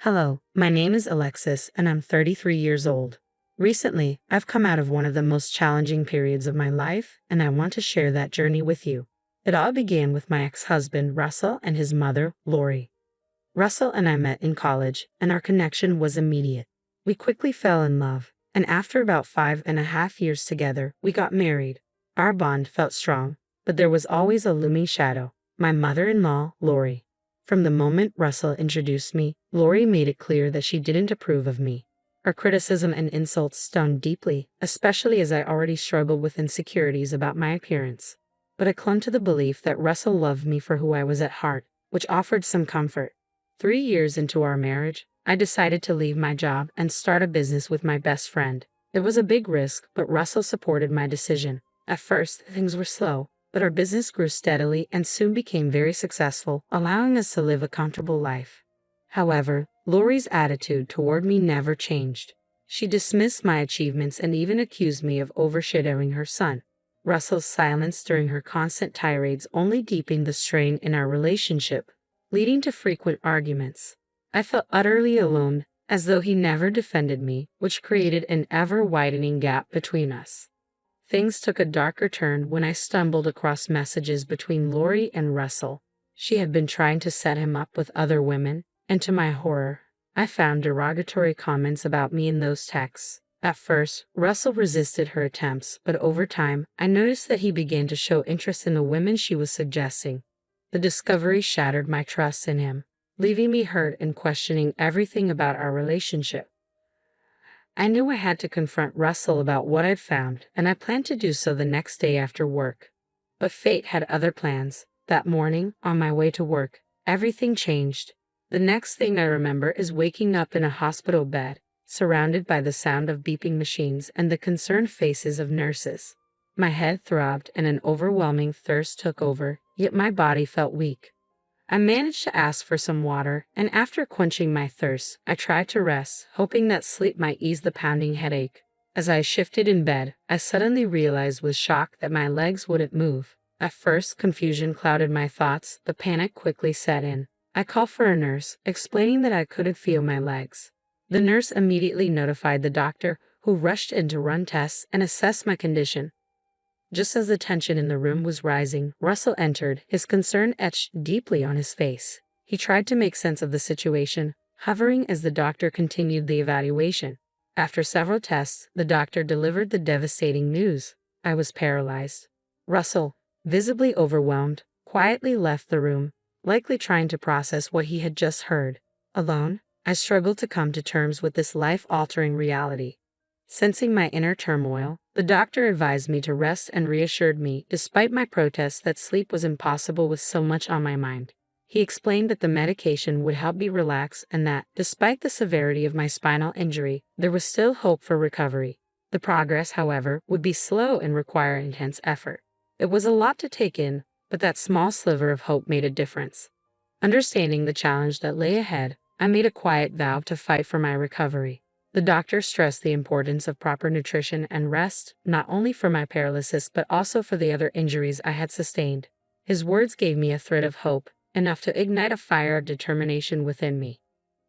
Hello, my name is Alexis and I'm 33 years old. Recently, I've come out of one of the most challenging periods of my life and I want to share that journey with you. It all began with my ex-husband Russell and his mother, Lori. Russell and I met in college and our connection was immediate. We quickly fell in love, and after about 5.5 years together, we got married. Our bond felt strong, but there was always a looming shadow: my mother-in-law, Lori. From the moment Russell introduced me, Lori made it clear that she didn't approve of me. Her criticism and insults stung deeply, especially as I already struggled with insecurities about my appearance. But I clung to the belief that Russell loved me for who I was at heart, which offered some comfort. 3 years into our marriage, I decided to leave my job and start a business with my best friend. It was a big risk, but Russell supported my decision. At first, things were slow, but our business grew steadily and soon became very successful, allowing us to live a comfortable life. However, Lori's attitude toward me never changed. She dismissed my achievements and even accused me of overshadowing her son. Russell's silence during her constant tirades only deepened the strain in our relationship, leading to frequent arguments. I felt utterly alone, as though he never defended me, which created an ever-widening gap between us. Things took a darker turn when I stumbled across messages between Lori and Russell. She had been trying to set him up with other women, and to my horror, I found derogatory comments about me in those texts. At first, Russell resisted her attempts, but over time, I noticed that he began to show interest in the women she was suggesting. The discovery shattered my trust in him, leaving me hurt and questioning everything about our relationship. I knew I had to confront Russell about what I'd found, and I planned to do so the next day after work. But fate had other plans. That morning, on my way to work, everything changed. The next thing I remember is waking up in a hospital bed, surrounded by the sound of beeping machines and the concerned faces of nurses. My head throbbed and an overwhelming thirst took over, yet my body felt weak. I managed to ask for some water, and after quenching my thirst, I tried to rest, hoping that sleep might ease the pounding headache. As I shifted in bed, I suddenly realized with shock that my legs wouldn't move. At first, confusion clouded my thoughts, but panic quickly set in. I called for a nurse, explaining that I couldn't feel my legs. The nurse immediately notified the doctor, who rushed in to run tests and assess my condition. Just as the tension in the room was rising, Russell entered, his concern etched deeply on his face. He tried to make sense of the situation, hovering as the doctor continued the evaluation. After several tests, the doctor delivered the devastating news: I was paralyzed. Russell, visibly overwhelmed, quietly left the room, likely trying to process what he had just heard. Alone, I struggled to come to terms with this life-altering reality. Sensing my inner turmoil, the doctor advised me to rest and reassured me, despite my protests, that sleep was impossible with so much on my mind. He explained that the medication would help me relax and that, despite the severity of my spinal injury, there was still hope for recovery. The progress, however, would be slow and require intense effort. It was a lot to take in, but that small sliver of hope made a difference. Understanding the challenge that lay ahead, I made a quiet vow to fight for my recovery. The doctor stressed the importance of proper nutrition and rest, not only for my paralysis but also for the other injuries I had sustained. His words gave me a thread of hope, enough to ignite a fire of determination within me.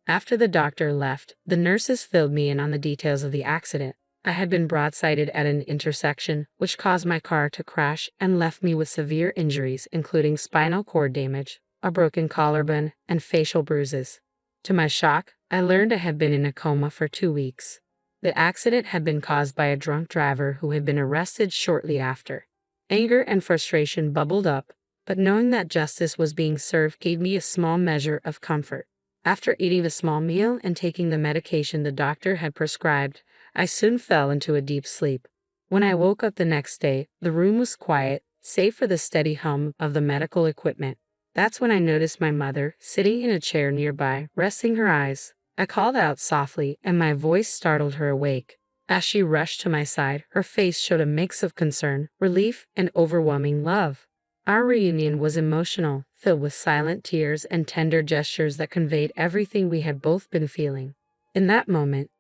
After the doctor left, the nurses filled me in on the details of the accident. I had been broadsided at an intersection, which caused my car to crash and left me with severe injuries, including spinal cord damage, a broken collarbone, and facial bruises. To my shock, I learned I had been in a coma for 2 weeks. The accident had been caused by a drunk driver who had been arrested shortly after. Anger and frustration bubbled up, but knowing that justice was being served gave me a small measure of comfort. After eating a small meal and taking the medication the doctor had prescribed, I soon fell into a deep sleep. When I woke up the next day, the room was quiet, save for the steady hum of the medical equipment. That's when I noticed my mother, sitting in a chair nearby, resting her eyes. I called out softly, and my voice startled her awake. As she rushed to my side, her face showed a mix of concern, relief, and overwhelming love. Our reunion was emotional, filled with silent tears and tender gestures that conveyed everything we had both been feeling. In that moment,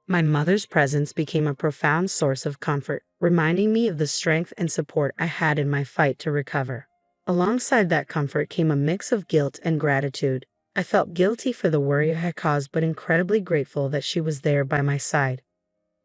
my mother's presence became a profound source of comfort, reminding me of the strength and support I had in my fight to recover. Alongside that comfort came a mix of guilt and gratitude. I felt guilty for the worry I had caused, but incredibly grateful that she was there by my side.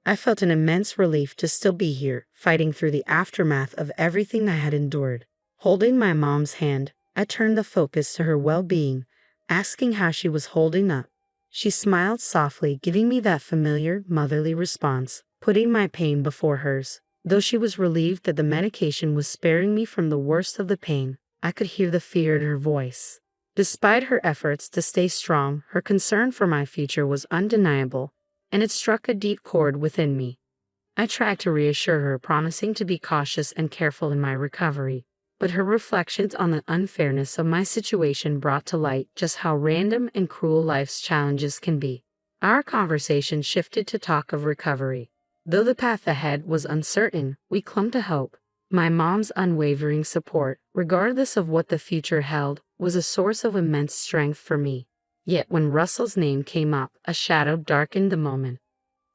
I felt an immense relief to still be here, fighting through the aftermath of everything I had endured. Holding my mom's hand, I turned the focus to her well-being, asking how she was holding up. She smiled softly, giving me that familiar, motherly response, putting my pain before hers. Though she was relieved that the medication was sparing me from the worst of the pain, I could hear the fear in her voice. Despite her efforts to stay strong, her concern for my future was undeniable, and it struck a deep chord within me. I tried to reassure her, promising to be cautious and careful in my recovery, but her reflections on the unfairness of my situation brought to light just how random and cruel life's challenges can be. Our conversation shifted to talk of recovery. Though the path ahead was uncertain, we clung to hope. My mom's unwavering support, regardless of what the future held, was a source of immense strength for me. Yet when Russell's name came up, a shadow darkened the moment.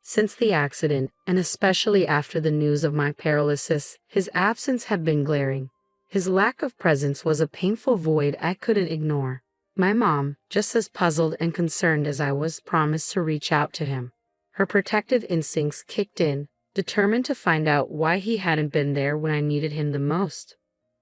Since the accident, and especially after the news of my paralysis, his absence had been glaring. His lack of presence was a painful void I couldn't ignore. My mom, just as puzzled and concerned as I was, promised to reach out to him. Her protective instincts kicked in, determined to find out why he hadn't been there when I needed him the most.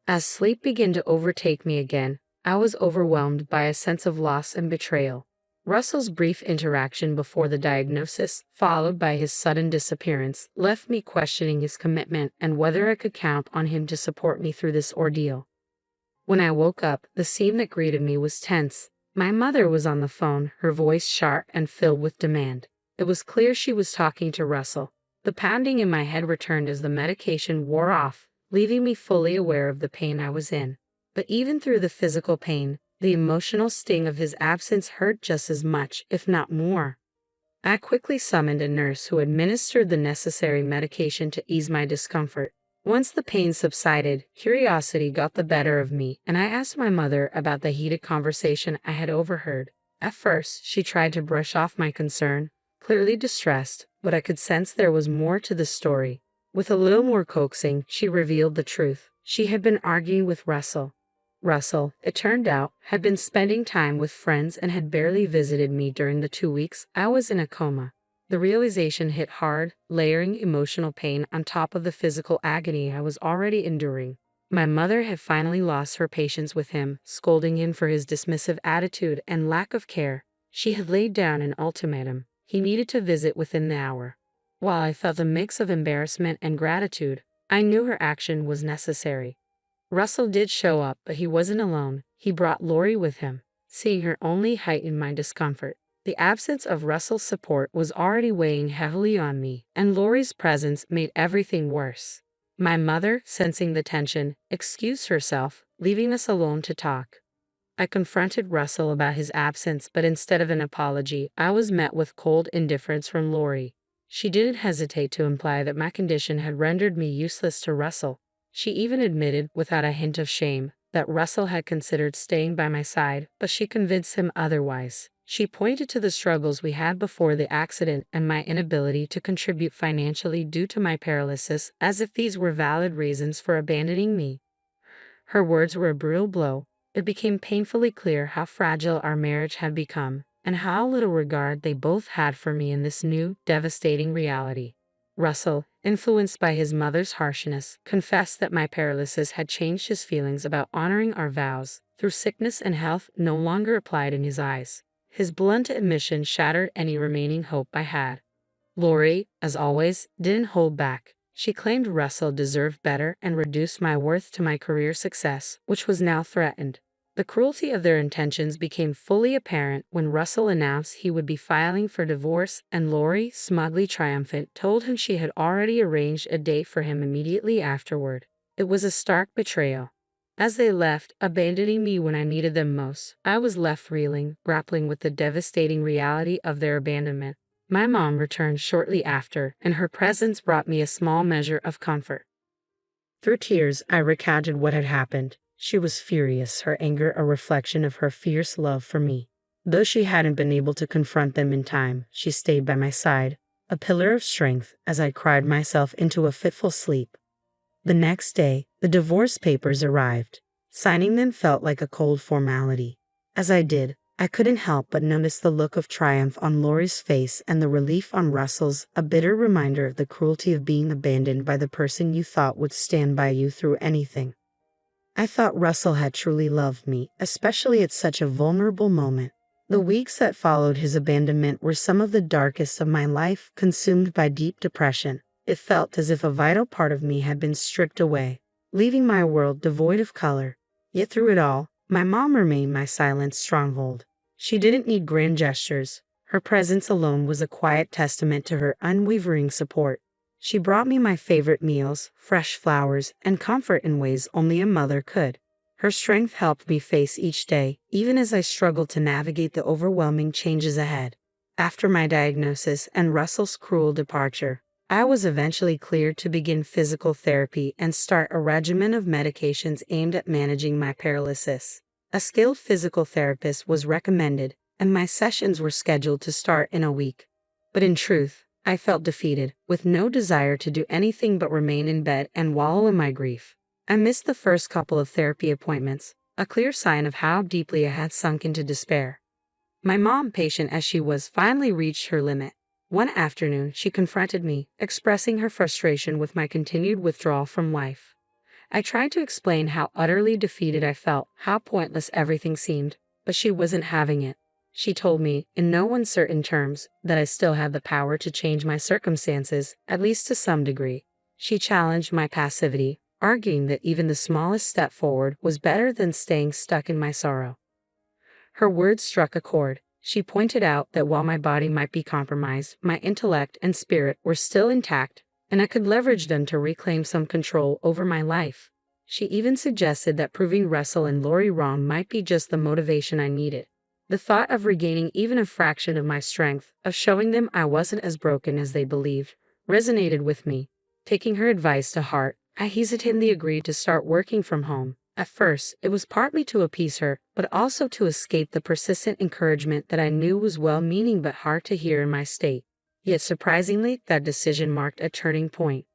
As sleep began to overtake me again, I was overwhelmed by a sense of loss and betrayal. Russell's brief interaction before the diagnosis, followed by his sudden disappearance, left me questioning his commitment and whether I could count on him to support me through this ordeal. When I woke up, the scene that greeted me was tense. My mother was on the phone, her voice sharp and filled with demand. It was clear she was talking to Russell. The pounding in my head returned as the medication wore off, leaving me fully aware of the pain I was in. But even through the physical pain, the emotional sting of his absence hurt just as much, if not more. I quickly summoned a nurse who administered the necessary medication to ease my discomfort. Once the pain subsided, curiosity got the better of me, and I asked my mother about the heated conversation I had overheard. At first, she tried to brush off my concern, clearly distressed, but I could sense there was more to the story. With a little more coaxing, she revealed the truth. She had been arguing with Russell. Russell, it turned out, had been spending time with friends and had barely visited me during the 2 weeks I was in a coma. The realization hit hard, layering emotional pain on top of the physical agony I was already enduring. My mother had finally lost her patience with him, scolding him for his dismissive attitude and lack of care. She had laid down an ultimatum. He needed to visit within the hour. While I felt a mix of embarrassment and gratitude, I knew her action was necessary. Russell did show up, but he wasn't alone. He brought Lori with him. Seeing her only heightened my discomfort. The absence of Russell's support was already weighing heavily on me, and Lori's presence made everything worse. My mother, sensing the tension, excused herself, leaving us alone to talk. I confronted Russell about his absence, but instead of an apology, I was met with cold indifference from Lori. She didn't hesitate to imply that my condition had rendered me useless to Russell. She even admitted, without a hint of shame, that Russell had considered staying by my side, but she convinced him otherwise. She pointed to the struggles we had before the accident and my inability to contribute financially due to my paralysis, as if these were valid reasons for abandoning me. Her words were a brutal blow. It became painfully clear how fragile our marriage had become, and how little regard they both had for me in this new, devastating reality. Russell, influenced by his mother's harshness, confessed that my paralysis had changed his feelings about honoring our vows. Through sickness and health no longer applied in his eyes. His blunt admission shattered any remaining hope I had. Lori, as always, didn't hold back. She claimed Russell deserved better and reduced my worth to my career success, which was now threatened. The cruelty of their intentions became fully apparent when Russell announced he would be filing for divorce, and Lori, smugly triumphant, told him she had already arranged a date for him immediately afterward. It was a stark betrayal. As they left, abandoning me when I needed them most, I was left reeling, grappling with the devastating reality of their abandonment. My mom returned shortly after, and her presence brought me a small measure of comfort. Through tears, I recounted what had happened. She was furious, her anger a reflection of her fierce love for me. Though she hadn't been able to confront them in time, she stayed by my side, a pillar of strength, as I cried myself into a fitful sleep. The next day, the divorce papers arrived. Signing them felt like a cold formality. As I did, I couldn't help but notice the look of triumph on Lori's face and the relief on Russell's, a bitter reminder of the cruelty of being abandoned by the person you thought would stand by you through anything. I thought Russell had truly loved me, especially at such a vulnerable moment. The weeks that followed his abandonment were some of the darkest of my life, consumed by deep depression. It felt as if a vital part of me had been stripped away, leaving my world devoid of color. Yet through it all, my mom remained my silent stronghold. She didn't need grand gestures. Her presence alone was a quiet testament to her unwavering support. She brought me my favorite meals, fresh flowers, and comfort in ways only a mother could. Her strength helped me face each day, even as I struggled to navigate the overwhelming changes ahead. After my diagnosis and Russell's cruel departure, I was eventually cleared to begin physical therapy and start a regimen of medications aimed at managing my paralysis. A skilled physical therapist was recommended, and my sessions were scheduled to start in a week. But in truth, I felt defeated, with no desire to do anything but remain in bed and wallow in my grief. I missed the first couple of therapy appointments, a clear sign of how deeply I had sunk into despair. My mom, patient as she was, finally reached her limit. One afternoon, she confronted me, expressing her frustration with my continued withdrawal from life. I tried to explain how utterly defeated I felt, how pointless everything seemed, but she wasn't having it. She told me, in no uncertain terms, that I still had the power to change my circumstances, at least to some degree. She challenged my passivity, arguing that even the smallest step forward was better than staying stuck in my sorrow. Her words struck a chord. She pointed out that while my body might be compromised, my intellect and spirit were still intact, and I could leverage them to reclaim some control over my life. She even suggested that proving Russell and Lori wrong might be just the motivation I needed. The thought of regaining even a fraction of my strength, of showing them I wasn't as broken as they believed, resonated with me. Taking her advice to heart, I hesitantly agreed to start working from home. At first, it was partly to appease her, but also to escape the persistent encouragement that I knew was well-meaning but hard to hear in my state. Yet surprisingly, that decision marked a turning point.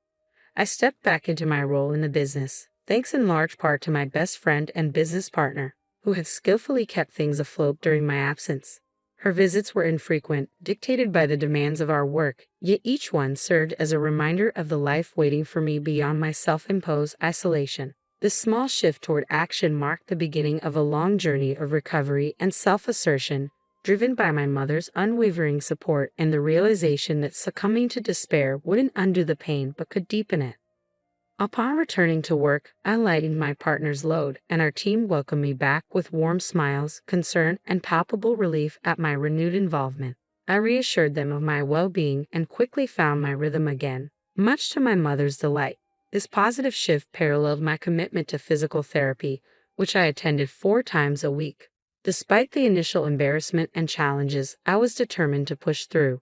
I stepped back into my role in the business, thanks in large part to my best friend and business partner, who had skillfully kept things afloat during my absence. Her visits were infrequent, dictated by the demands of our work, yet each one served as a reminder of the life waiting for me beyond my self-imposed isolation. This small shift toward action marked the beginning of a long journey of recovery and self-assertion, driven by my mother's unwavering support and the realization that succumbing to despair wouldn't undo the pain but could deepen it. Upon returning to work, I lightened my partner's load, and our team welcomed me back with warm smiles, concern, and palpable relief at my renewed involvement. I reassured them of my well-being and quickly found my rhythm again, much to my mother's delight. This positive shift paralleled my commitment to physical therapy, which I attended 4 times a week. Despite the initial embarrassment and challenges, I was determined to push through.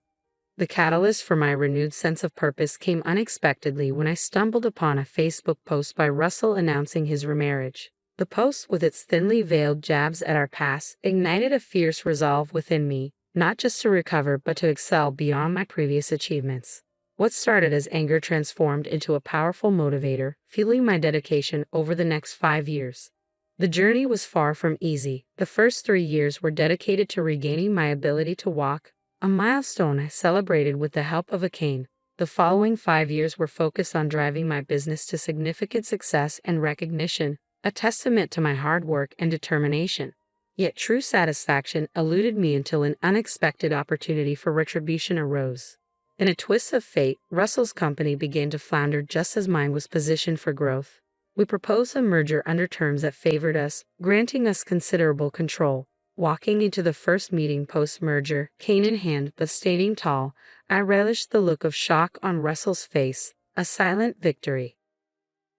The catalyst for my renewed sense of purpose came unexpectedly when I stumbled upon a Facebook post by Russell announcing his remarriage. The post, with its thinly veiled jabs at our past, ignited a fierce resolve within me, not just to recover but to excel beyond my previous achievements. What started as anger transformed into a powerful motivator, fueling my dedication over the next 5 years. The journey was far from easy. The first 3 years were dedicated to regaining my ability to walk, a milestone I celebrated with the help of a cane. The following 5 years were focused on driving my business to significant success and recognition, a testament to my hard work and determination. Yet true satisfaction eluded me until an unexpected opportunity for retribution arose. In a twist of fate, Russell's company began to flounder just as mine was positioned for growth. We proposed a merger under terms that favored us, granting us considerable control. Walking into the first meeting post-merger, cane in hand but standing tall, I relished the look of shock on Russell's face, a silent victory.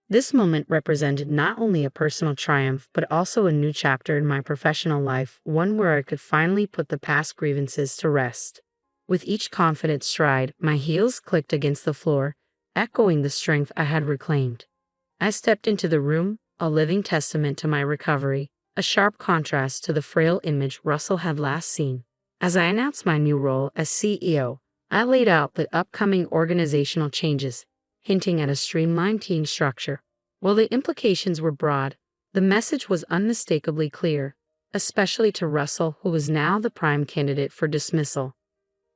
This moment represented not only a personal triumph but also a new chapter in my professional life, one where I could finally put the past grievances to rest. With each confident stride, my heels clicked against the floor, echoing the strength I had reclaimed. I stepped into the room, a living testament to my recovery, a sharp contrast to the frail image Russell had last seen. As I announced my new role as CEO, I laid out the upcoming organizational changes, hinting at a streamlined team structure. While the implications were broad, the message was unmistakably clear: especially to Russell, who was now the prime candidate for dismissal.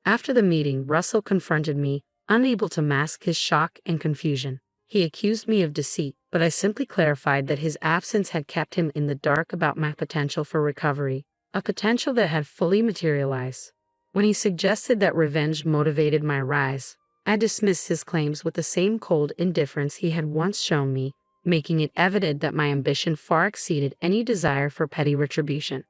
After the meeting, Russell confronted me, unable to mask his shock and confusion. He accused me of deceit, but I simply clarified that his absence had kept him in the dark about my potential for recovery, a potential that had fully materialized. When he suggested that revenge motivated my rise, I dismissed his claims with the same cold indifference he had once shown me, making it evident that my ambition far exceeded any desire for petty retribution.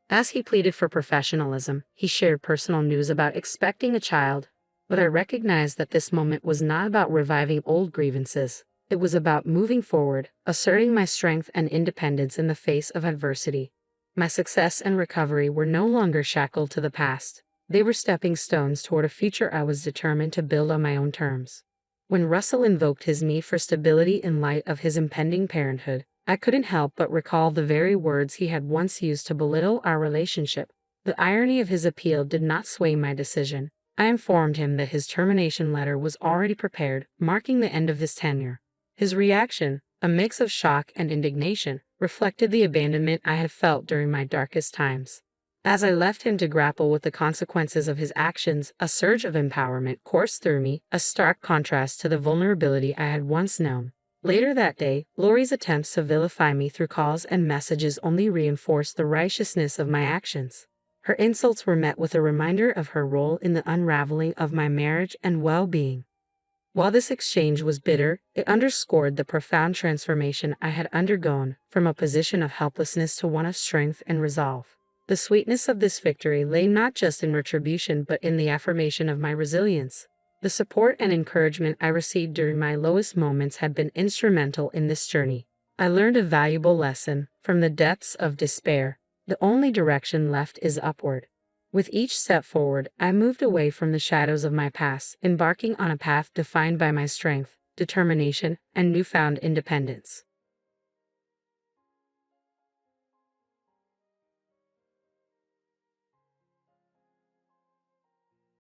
As he pleaded for professionalism, he shared personal news about expecting a child, but I recognized that this moment was not about reviving old grievances. It was about moving forward, asserting my strength and independence in the face of adversity. My success and recovery were no longer shackled to the past. They were stepping stones toward a future I was determined to build on my own terms. When Russell invoked his need for stability in light of his impending parenthood, I couldn't help but recall the very words he had once used to belittle our relationship. The irony of his appeal did not sway my decision. I informed him that his termination letter was already prepared, marking the end of his tenure. His reaction, a mix of shock and indignation, reflected the abandonment I had felt during my darkest times. As I left him to grapple with the consequences of his actions, a surge of empowerment coursed through me, a stark contrast to the vulnerability I had once known. Later that day, Lori's attempts to vilify me through calls and messages only reinforced the righteousness of my actions. Her insults were met with a reminder of her role in the unraveling of my marriage and well-being. While this exchange was bitter, it underscored the profound transformation I had undergone from a position of helplessness to one of strength and resolve. The sweetness of this victory lay not just in retribution but in the affirmation of my resilience. The support and encouragement I received during my lowest moments had been instrumental in this journey. I learned a valuable lesson from the depths of despair. The only direction left is upward. With each step forward, I moved away from the shadows of my past, embarking on a path defined by my strength, determination, and newfound independence.